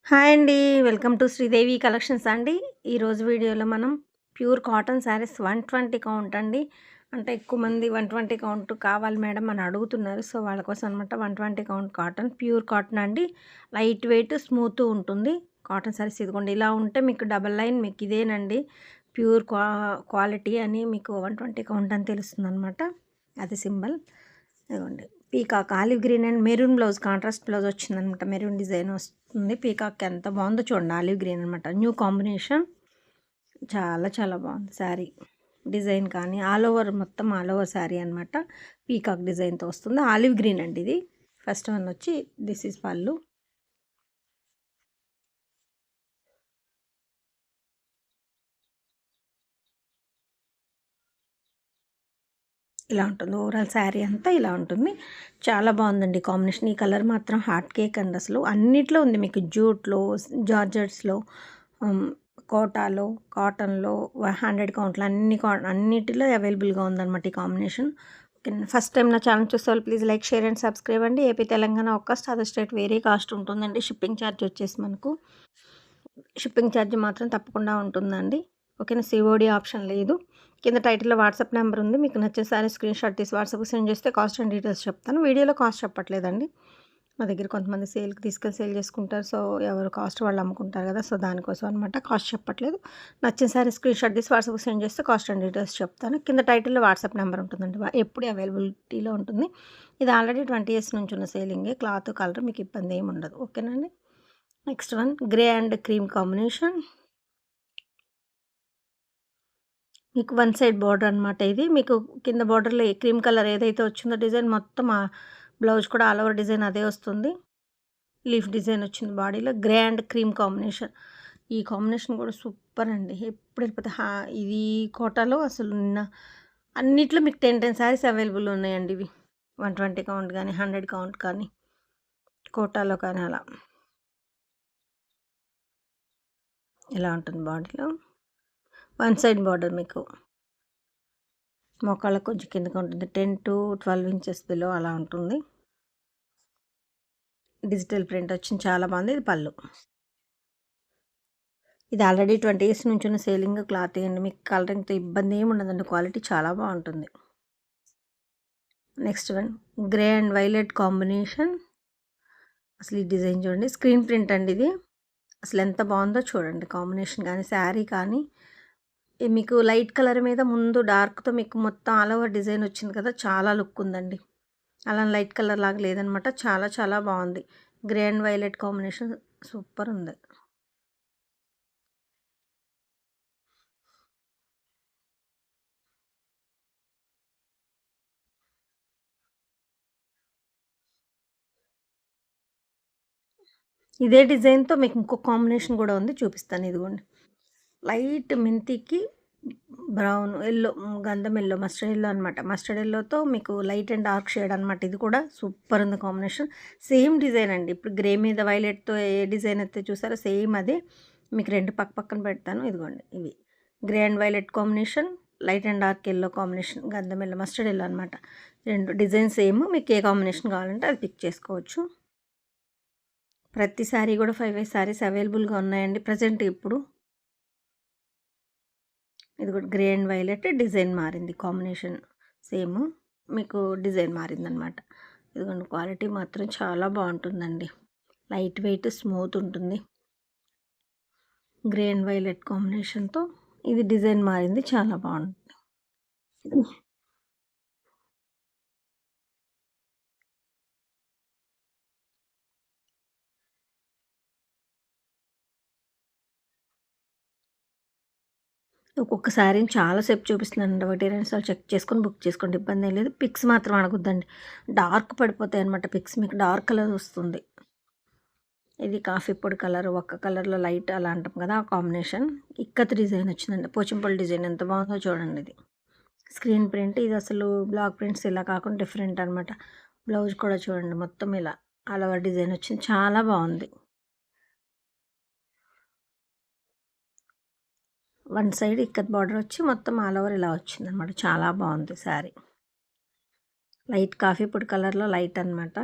Hi అండి. Welcome to Sridevi collections అండి. ఈరోజు వీడియోలో మనం ప్యూర్ కాటన్ శారీస్ 120 కౌంట్ అండి. అంటే ఎక్కువ మంది 120 కౌంట్ కావాలి మేడం అని అడుగుతున్నారు. సో, వాళ్ళ కోసం అనమాట 120 కౌంట్ కాటన్. ప్యూర్ కాటన్ అండి. లైట్ వెయిట్, స్మూత్ ఉంటుంది. కాటన్ శారీస్ ఇదిగోండి ఇలా ఉంటే మీకు డబల్ లైన్ మీకు ఇదేనండి. ప్యూర్ క్వాలిటీ అని మీకు 120 కౌంట్ అని తెలుస్తుందనమాట. అది సింబల్. ఇదిగోండి peacock olive green and maroon blouse contrast blouse వచ్చిందనమాట. మెరూన్ డిజైన్ వస్తుంది. పీకాక్ ఎంత బాగుందో చూడండి. ఆలివ్ గ్రీన్ అనమాట. New combination. చాలా చాలా బాగుంది శారీ. డిజైన్ కానీ ఆల్ ఓవర్ మొత్తం ఆల్ ఓవర్ శారీ అనమాట. పీకాక్ డిజైన్తో వస్తుంది. ఆలివ్ గ్రీన్ అండి ఇది. ఫస్ట్ వన్ వచ్చి దిస్ ఈజ్ పళ్ళు. ఇలా ఉంటుంది. ఓవరాల్ శారీ అంతా ఇలా ఉంటుంది. చాలా బాగుందండి కాంబినేషన్. ఈ కలర్ మాత్రం హార్ట్ కేక్ అండి అసలు. అన్నిట్లో ఉంది మీకు జూట్లో, జార్జెట్స్లో, కోటాలో, కాటన్లో 100 కౌంట్లో అన్నిటిలో అవైలబుల్గా ఉందన్నమాట ఈ కాంబినేషన్. ఓకే. ఫస్ట్ టైం నా ఛానల్ చూసే వాళ్ళు please like, share and subscribe అండి. ఏపీ, తెలంగాణ ఒక్క అదర్ స్టేట్ వేరే కాస్ట్ ఉంటుందండి. షిప్పింగ్ ఛార్జ్ వచ్చేసి మనకు షిప్పింగ్ ఛార్జ్ మాత్రం తప్పకుండా ఉంటుందండి. ఓకేనా. సిఓడి ఆప్షన్ లేదు. కింద టైటిల్లో వాట్సాప్ నెంబర్ ఉంది. మీకు నచ్చిన సారీ స్క్రీన్ షాట్ తీసి వాట్సాప్కి సెండ్ చేస్తే కాస్ట్ అండ్ డీటెయిల్స్ చెప్తాను. వీడియోలో కాస్ట్ చెప్పట్లేదండి. మా దగ్గర కొంతమంది సేల్కి తీసుకెళ్ళి సేల్ చేసుకుంటారు. సో, ఎవరు కాస్ట్ వాళ్ళు అమ్ముకుంటారు కదా. సో, దానికోసం అనమాట కాస్ట్ చెప్పట్లేదు. నచ్చిన సారీ స్క్రీన్ షాట్ తీసి వాట్సాప్కి సెండ్ చేస్తే కాస్ట్ అండ్ డీటెయిల్స్ చెప్తాను. కింద టైటిల్లో వాట్సాప్ నెంబర్ ఉంటుందండి. ఎప్పుడు అవైలబిలిటీలో ఉంటుంది. ఇది ఆల్రెడీ 20 ఇయర్స్ నుంచి ఉన్న సేలింగే. క్లాత్, కలర్ మీకు ఇబ్బంది ఏమి ఉండదు. ఓకేనండి. Next one grey and cream combination. మీకు వన్ సైడ్ బార్డర్ అనమాట ఇది. మీకు కింద బార్డర్‌లో క్రీమ్ కలర్ ఏదైతే వచ్చిందో డిజైన్ మొత్తం బ్లౌజ్ కూడా ఆల్ ఓవర్ డిజైన్ అదే వస్తుంది. లీఫ్ డిజైన్ వచ్చింది బాడీలో. Grey and cream combination. ఈ కాంబినేషన్ కూడా సూపర్ అండి. ఎప్పుడు వెళ్ళిపోతే ఇది కోటాలో అసలు నిన్న అన్నిట్లో మీకు 10 శారీస్ అవైలబుల్ ఉన్నాయండి ఇవి. 120 కౌంట్ కానీ, 100 కౌంట్ కానీ, కోటాలో కానీ అలా. ఇలా ఉంటుంది బాడీలో. వన్ సైడ్ బార్డర్ మీకు మోకాళ్ళకు కొంచెం కిందకి ఉంటుంది. 10 to 12 ఇంచెస్ బిలో అలా ఉంటుంది. డిజిటల్ ప్రింట్ వచ్చింది. చాలా బాగుంది. ఇది పళ్ళు. ఇది ఆల్రెడీ 20 ఇయర్స్ నుంచి ఉన్న సేలింగ్ క్లాత్ అండి. మీకు కలరింగ్తో ఇబ్బంది ఏమి ఉండదండి. క్వాలిటీ చాలా బాగుంటుంది. Next one grey and violet combination. అసలు ఈ డిజైన్ చూడండి. స్క్రీన్ ప్రింట్ అండి ఇది. అసలు ఎంత బాగుందో చూడండి. కాంబినేషన్ కానీ, శారీ కానీ, మీకు లైట్ కలర్ మీద ముందు డార్క్తో మీకు మొత్తం ఆల్ ఓవర్ డిజైన్ వచ్చింది కదా. చాలా లుక్ ఉందండి. అలా లైట్ కలర్ లాగా లేదనమాట. చాలా చాలా బాగుంది. Grey and violet combination super ఉంది. ఇదే డిజైన్తో మీకు ఇంకో కాంబినేషన్ కూడా ఉంది. చూపిస్తాను. ఇదిగోండి. లైట్ మెంతికి బ్రౌన్ ఎల్లో, గంధం ఎల్లో, మస్టర్డ్ ఎల్లో అనమాట. మస్టర్డ్ ఎల్లోతో మీకు లైట్ అండ్ డార్క్ షేడ్ అనమాట. ఇది కూడా సూపర్ ఉంది కాంబినేషన్. సేమ్ డిజైన్ అండి. ఇప్పుడు గ్రే మీద వైలెట్తో ఏ డిజైన్ అయితే చూసారో సేమ్ అదే. మీకు రెండు పక్క పక్కన పెడతాను. ఇదిగోండి ఇవి grey and violet combination, light and dark yellow combination, గంధం ఎల్లో, మస్టర్డ్ ఎల్లో అనమాట. రెండు డిజైన్ సేమ్. మీకు ఏ కాంబినేషన్ కావాలంటే అది పిక్ చేసుకోవచ్చు. ప్రతి శారీ కూడా 5 శారీస్ అవైలబుల్గా ఉన్నాయండి ప్రజెంట్ ఇప్పుడు. ఇది కూడా గ్రే అండ్ వైలెట్ డిజైన్ మారింది. Combination same. మీకు డిజైన్ మారిందనమాట. ఇదిగోండి క్వాలిటీ మాత్రం చాలా బాగుంటుందండి. లైట్ వెయిట్, స్మూత్ ఉంటుంది. గ్రే అండ్ వైలెట్ కాంబినేషన్తో ఇది డిజైన్ మారింది. చాలా బాగుంటుంది. ఒక్కొక్క శారీని చాలాసేపు చూపిస్తున్నానండి. ఒకటి 2 సార్లు చెక్ చేసుకొని బుక్ చేసుకోండి. ఇబ్బంది ఏం లేదు. పిక్స్ మాత్రం అడగొద్దండి. డార్క్ పడిపోతాయి అనమాట పిక్స్. మీకు డార్క్ కలర్ వస్తుంది. ఇది కాఫీ పొడి కలర్, ఒక్క కలర్లో లైట్ అలా అంటాం కదా. ఆ కాంబినేషన్ ఇక్కత్ డిజైన్ వచ్చిందండి. పోచంపల్లి డిజైన్ ఎంత బాగుందో చూడండి. ఇది స్క్రీన్ ప్రింట్. ఇది అసలు బ్లాక్ ప్రింట్స్ ఇలా కాకుండా డిఫరెంట్ అనమాట. బ్లౌజ్ కూడా చూడండి మొత్తం ఇలా ఆల్ ఓవర్ డిజైన్ వచ్చింది. చాలా బాగుంది. వన్ సైడ్ ఇక్కత్ బార్డర్ వచ్చి మొత్తం ఆల్ ఓవర్ ఇలా వచ్చింది అనమాట. చాలా బాగుంది శారీ. లైట్ కాఫీ పొడి కలర్లో లైట్ అనమాట.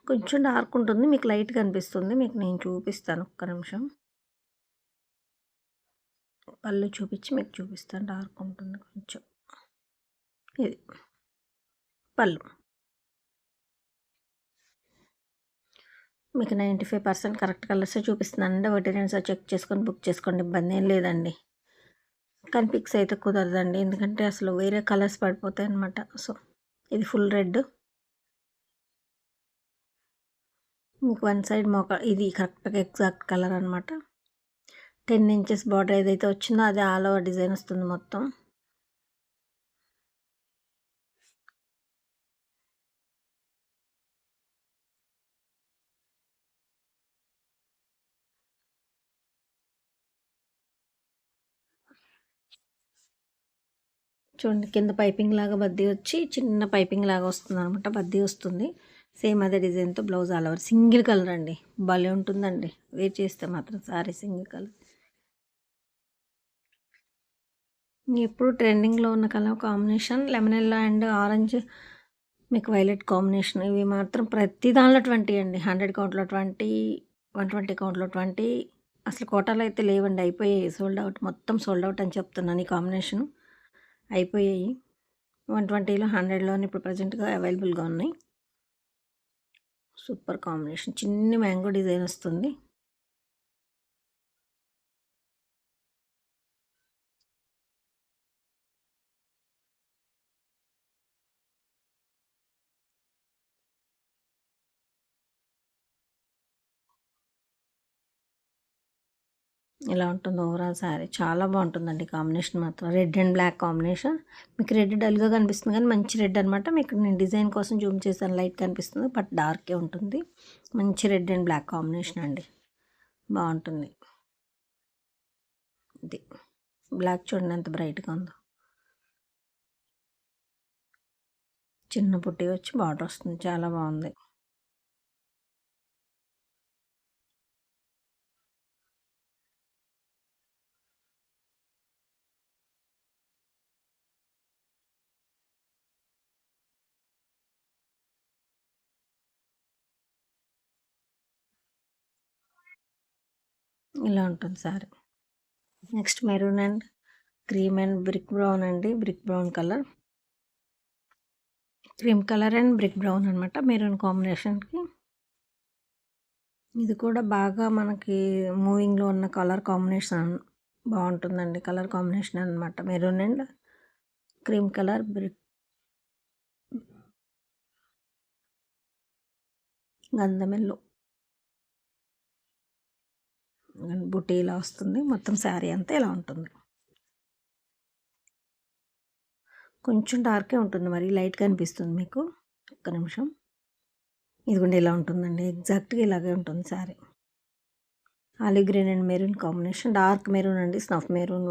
కొంచెం డార్క్ ఉంటుంది. మీకు లైట్‌గా అనిపిస్తుంది. మీకు నేను చూపిస్తాను ఒక్క నిమిషం. పళ్ళు చూపించి మీకు చూపిస్తాను. డార్క్ ఉంటుంది కొంచెం. ఇది పళ్ళు. మీకు 95% కరెక్ట్ కలర్సే చూపిస్తున్నానండి. ఒకటి రెండు సార్లు చెక్ చేసుకొని బుక్ చేసుకోండి. ఇబ్బందేం లేదండి. కానీ పిక్స్ అయితే కుదరదండి. ఎందుకంటే అసలు వేరే కలర్స్ పడిపోతాయన్నమాట. సో, ఇది ఫుల్ రెడ్. మీకు వన్ సైడ్ ఇది కరెక్ట్‌గా ఎగ్జాక్ట్ కలర్ అనమాట. 10 ఇంచెస్ బార్డర్ ఏదైతే వచ్చిందో అది ఆల్ ఓవర్ డిజైన్ వస్తుంది మొత్తం. చూడండి కింద పైపింగ్ లాగా బద్దీ వచ్చి చిన్న పైపింగ్ లాగా వస్తుందనమాట. బద్దీ వస్తుంది. సేమ్ అదే డిజైన్‌తో blouse all over single colour అండి. భలే ఉంటుందండి. వేర్ చేస్తే మాత్రం సారీ సింగిల్ కలర్. ఇప్పుడు ట్రెండింగ్‌లో ఉన్న colour combination lemon yellow and orange, మీకు వైలెట్ కాంబినేషన్. ఇవి మాత్రం ప్రతి దానిలో 20 అండి. 100 కౌంట్‌లో 20, 120 కౌంట్‌లో 20. అసలు కోటాలో అయితే లేవండి. అయిపోయాయి. Sold out. మొత్తం సోల్డ్ అవుట్ అని చెప్తున్నాను ఈ కాంబినేషను. అయిపోయాయి. 120లో 100లోని ఇప్పుడు ప్రెజెంట్‌గా అవైలబుల్‌గా ఉన్నాయి. Super combination. చిన్ని మ్యాంగో డిజైన్ వస్తుంది. ఇలా ఉంటుంది ఓవరాల్ శారీ. చాలా బాగుంటుందండి కాంబినేషన్ మాత్రం. Red and black combination. మీకు రెడ్ డల్‌గా కనిపిస్తుంది కానీ మంచి రెడ్ అనమాట. మీకు నేను డిజైన్ కోసం జూమ్ చేశాను. లైట్ కనిపిస్తుంది బట్ డార్కే ఉంటుంది. మంచి రెడ్ అండ్ బ్లాక్ కాంబినేషన్ అండి. బాగుంటుంది. ఇది బ్లాక్ చూడండి ఎంత బ్రైట్‌గా ఉందో. చిన్న పుట్టి వచ్చి బార్డర్ వస్తుంది. చాలా బాగుంది. ఇలా ఉంటుంది sari. Next maroon and cream and brick brown అండి. Brick brown colour. Cream colour and brick brown అనమాట. మెరూన్ కాంబినేషన్‌కి. ఇది కూడా బాగా మనకి మూవింగ్‌లో ఉన్న కలర్ కాంబినేషన్ బాగుంటుందండి. కలర్ కాంబినేషన్ అనమాట. Maroon and cream colour brick గంధం యెల్లో. బుటీ ఇలా వస్తుంది. మొత్తం శారీ అంతా ఇలా ఉంటుంది. కొంచెం డార్కే ఉంటుంది. మరి లైట్‌గా అనిపిస్తుంది మీకు. ఒక్క నిమిషం. ఇదిగోండి ఇలా ఉంటుందండి. ఎగ్జాక్ట్‌గా ఇలాగే ఉంటుంది sari. Olive green and maroon combination. Dark maroon అండి. స్నఫ్ మెరూన్,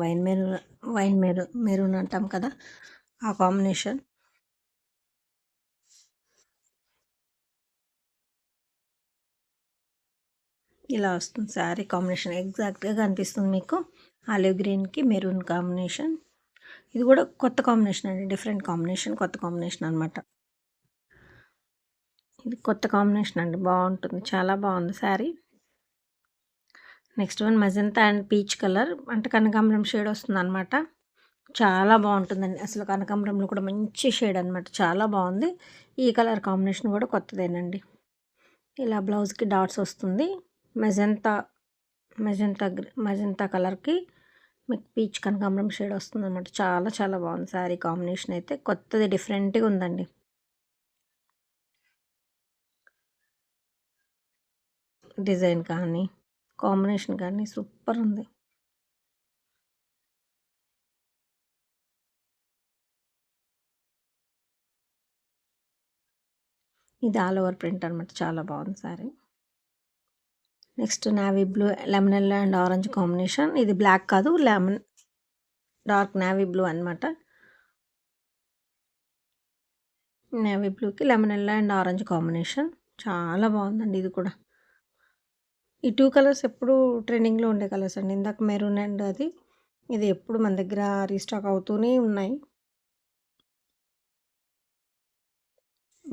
మెరూన్ అంటాం కదా! ఆ కాంబినేషన్. ఇలా వస్తుంది శారీ కాంబినేషన్. ఎగ్జాక్ట్‌గా కనిపిస్తుంది మీకు. ఆలివ్ గ్రీన్‌కి మెరూన్ కాంబినేషన్. ఇది కూడా కొత్త కాంబినేషన్ అండి. Different combination. కొత్త కాంబినేషన్ అనమాట. ఇది కొత్త కాంబినేషన్ అండి. బాగుంటుంది. చాలా బాగుంది sari. Next one magenta and peach colour. అంటే కనకాంబరం షేడ్ వస్తుందనమాట. చాలా బాగుంటుందండి. అసలు కనకాంబరంలో కూడా మంచి షేడ్ అనమాట. చాలా బాగుంది. ఈ కలర్ కాంబినేషన్ కూడా కొత్తదేనండి. ఇలా బ్లౌజ్‌కి డాట్స్ వస్తుంది. మెజంతా మెజంతా కలర్‌కి మీకు పీచ్ కనకాంబరం షేడ్ వస్తుందనమాట. చాలా చాలా బాగుంది శారీ కాంబినేషన్ అయితే. కొత్తది డిఫరెంట్‌గా ఉందండి. డిజైన్ కానీ, కాంబినేషన్ కానీ సూపర్ ఉంది. ఇది ఆల్ ఓవర్ ప్రింట్ అనమాట. చాలా బాగుంది sari. Next navy blue, lemon yellow and orange combination. ఇది బ్లాక్ కాదు డార్క్ నావీ బ్లూ అనమాట. నేవీ బ్లూకి lemon yellow and orange combination. చాలా బాగుందండి ఇది కూడా. ఈ 2 కలర్స్ ఎప్పుడు ట్రెండింగ్‌లో ఉండే కలర్స్ అండి. ఇందాక మెరూన్ అండ్ అది. ఇది ఎప్పుడు మన దగ్గర రీస్టాక్ అవుతూనే ఉన్నాయి.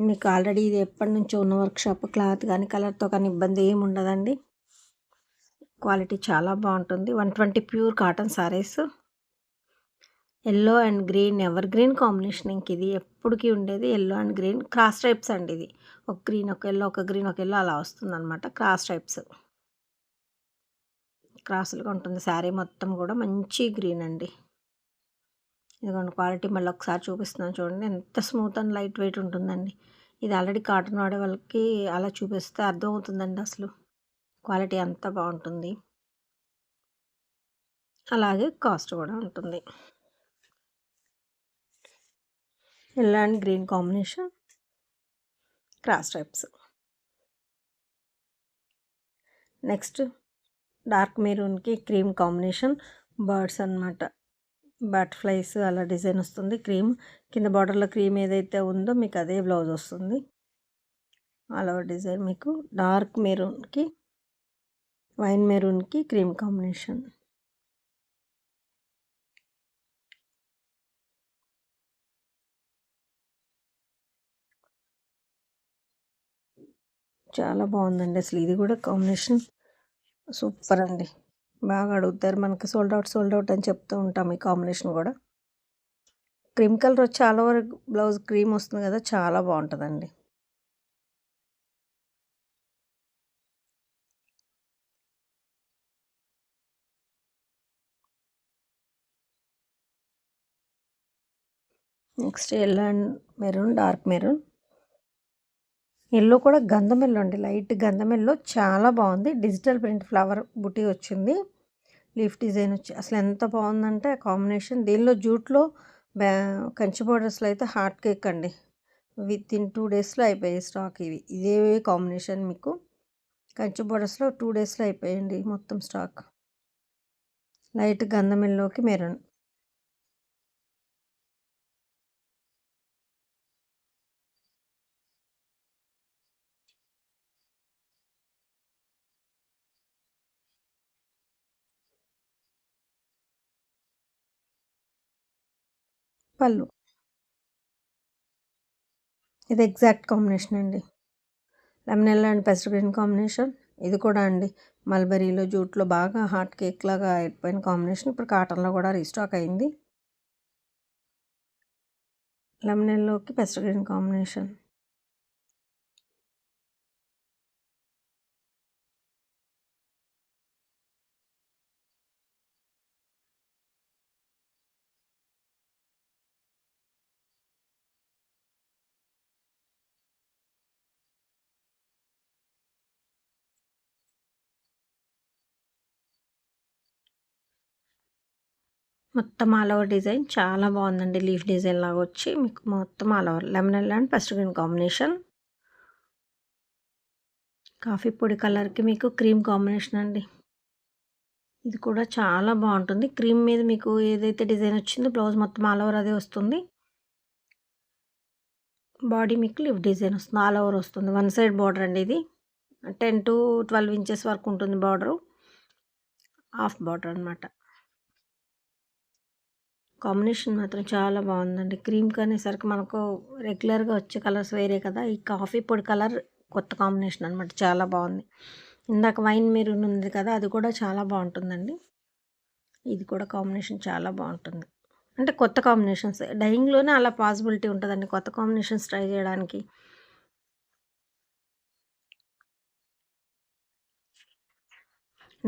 మీకు ఆల్రెడీ ఇది ఎప్పటి నుంచో ఉన్న వర్క్షాప్, క్లాత్ కానీ కలర్తో కానీ ఇబ్బంది ఏమి ఉండదండి. క్వాలిటీ చాలా బాగుంటుంది. 120 pure cotton saris. Yellow and green ever green combination. ఇంక ఇది ఎప్పటికీ ఉండేది yellow and green. Cross types అండి ఇది. ఒక గ్రీన్ ఒక ఎల్లో, ఒక గ్రీన్ ఒక ఎల్లో అలా వస్తుందన్నమాట. Cross types. క్రాసులుగా ఉంటుంది శారీ మొత్తం కూడా. మంచి గ్రీన్ అండి. ఇదిగోండి క్వాలిటీ మళ్ళీ ఒకసారి చూపిస్తున్నాను చూడండి. ఎంత స్మూత్ అండ్ లైట్ వెయిట్ ఉంటుందండి. ఇది ఆల్రెడీ కాటన్ వాడే వాళ్ళకి అలా చూపిస్తే అర్థమవుతుందండి అసలు క్వాలిటీ అంత బాగుంటుంది. అలాగే కాస్ట్ కూడా ఉంటుంది. Yellow and green combination, cross types. Next dark మెరూన్కి క్రీమ్ కాంబినేషన్. బర్డ్స్ అన్నమాట. బటర్ఫ్లైస్ అలా డిజైన్ వస్తుంది. క్రీమ్ కింద బార్డర్లో క్రీమ్ ఏదైతే ఉందో మీకు అదే బ్లౌజ్ వస్తుంది. అలా డిజైన్ మీకు డార్క్ మెరూన్కి వైన్ మెరూన్కి క్రీమ్ కాంబినేషన్. చాలా బాగుందండి అసలు. ఇది కూడా కాంబినేషన్ సూపర్ అండి. బాగా అడుగుతారు. మనకి సోల్డ్ అవుట్ అని చెప్తూ ఉంటాం. ఈ కాంబినేషన్ కూడా క్రీమ్ కలర్ వచ్చి ఆల్ ఓవర్ బ్లౌజ్ క్రీమ్ వస్తుంది కదా, చాలా బాగుంటుందండి. Next yellow and maroon, dark maroon. Yellow కూడా గంధం ఎల్లో అండి. లైట్ గంధం ఎల్లో చాలా బాగుంది. డిజిటల్ ప్రింట్ ఫ్లవర్ బుటీ వచ్చింది. లీఫ్ డిజైన్ వచ్చి అసలు ఎంత బాగుందంటే కాంబినేషన్. దీనిలో జూట్లో కంచి బోర్డర్స్లో అయితే హార్ట్ కేక్ అండి. విత్ ఇన్ 2 డేస్లో అయిపోయాయి స్టాక్. ఇదే కాంబినేషన్ మీకు కంచి బోర్డర్స్లో 2 డేస్లో అయిపోయాయండి మొత్తం స్టాక్. లైట్ గంధం ఎల్లోకి మెరూన్. పళ్ళు. ఇది ఎగ్జాక్ట్ కాంబినేషన్ అండి. Lemon yellow and pastel green combination. ఇది కూడా అండి మల్బరీలో జూట్లో బాగా హాట్ కేక్ లాగా అయిపోయిన కాంబినేషన్. ఇప్పుడు కాటన్లో కూడా రీస్టాక్ అయింది. లెమన్ ఎల్లోకి పెస్టల్ గ్రీన్ కాంబినేషన్. మొత్తం ఆల్ ఓవర్ డిజైన్ చాలా బాగుందండి. లీఫ్ డిజైన్ లాగా వచ్చి మీకు మొత్తం all over lemon yellow and pastel green combination. Coffee పొడి కలర్కి మీకు క్రీమ్ కాంబినేషన్ అండి. ఇది కూడా చాలా బాగుంటుంది. క్రీమ్ మీద మీకు ఏదైతే డిజైన్ వచ్చిందో బ్లౌజ్ మొత్తం ఆల్ ఓవర్ అదే వస్తుంది. బాడీ మీకు లీఫ్ డిజైన్ వస్తుంది. ఆల్ ఓవర్ వస్తుంది. వన్ సైడ్ బార్డర్ అండి. ఇది 10 to 12 ఇంచెస్ వరకు ఉంటుంది బార్డరు. హాఫ్ బార్డర్ అనమాట. కాంబినేషన్ మాత్రం చాలా బాగుందండి. క్రీమ్ కనేసరికి మనకు రెగ్యులర్గా వచ్చే కలర్స్ వేరే కదా. ఈ కాఫీ పొడి కలర్ కొత్త కాంబినేషన్ అనమాట. చాలా బాగుంది. ఇందాక వైన్ మెరూన్ ఉంది కదా, అది కూడా చాలా బాగుంటుందండి. ఇది కూడా కాంబినేషన్ చాలా బాగుంటుంది. అంటే కొత్త కాంబినేషన్స్ డైయింగ్లోనే అలా పాసిబిలిటీ ఉంటుందండి కొత్త కాంబినేషన్స్ ట్రై చేయడానికి.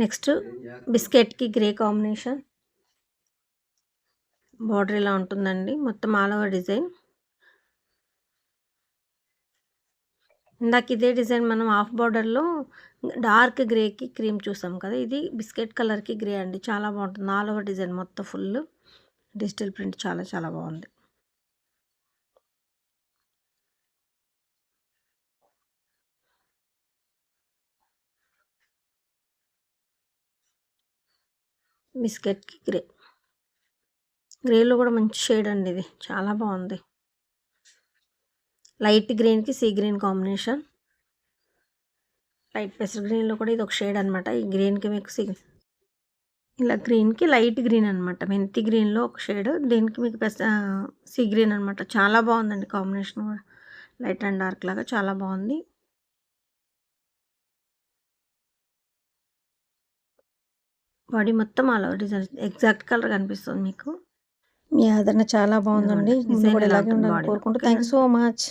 నెక్స్ట్ బిస్కెట్కి గ్రే కాంబినేషన్. బార్డర్ ఇలా ఉంటుందండి. మొత్తం ఆల్ ఓవర్ డిజైన్. ఇందాక ఇదే డిజైన్ మనం హాఫ్ బార్డర్లో డార్క్ గ్రేకి క్రీమ్ చూసాం కదా, ఇది బిస్కెట్ కలర్కి గ్రే అండి. చాలా బాగుంటుంది. ఆల్ ఓవర్ డిజైన్ మొత్తం ఫుల్ డిజిటల్ ప్రింట్ చాలా చాలా బాగుంది. బిస్కెట్కి గ్రే. గ్రేలో కూడా మంచి షేడ్ అండి. ఇది చాలా బాగుంది. లైట్ గ్రీన్కి సీ గ్రీన్ కాంబినేషన్. లైట్ పెసర్ గ్రీన్లో కూడా ఇది ఒక షేడ్ అనమాట. ఈ గ్రీన్కి మీకు ఇలా గ్రీన్కి లైట్ గ్రీన్ అనమాట. మెంతి గ్రీన్లో ఒక షేడ్, దీనికి మీకు సీ గ్రీన్ అనమాట. చాలా బాగుందండి కాంబినేషన్ కూడా. లైట్ అండ్ డార్క్ లాగా చాలా బాగుంది. బాడీ మొత్తం all over design exact colour కనిపిస్తుంది మీకు. మీ ఆదరణ చాలా బాగుందండి. ముందు కూడా ఇలాగే ఉండాలని కోరుకుంటూ థ్యాంక్ యూ సో మచ్.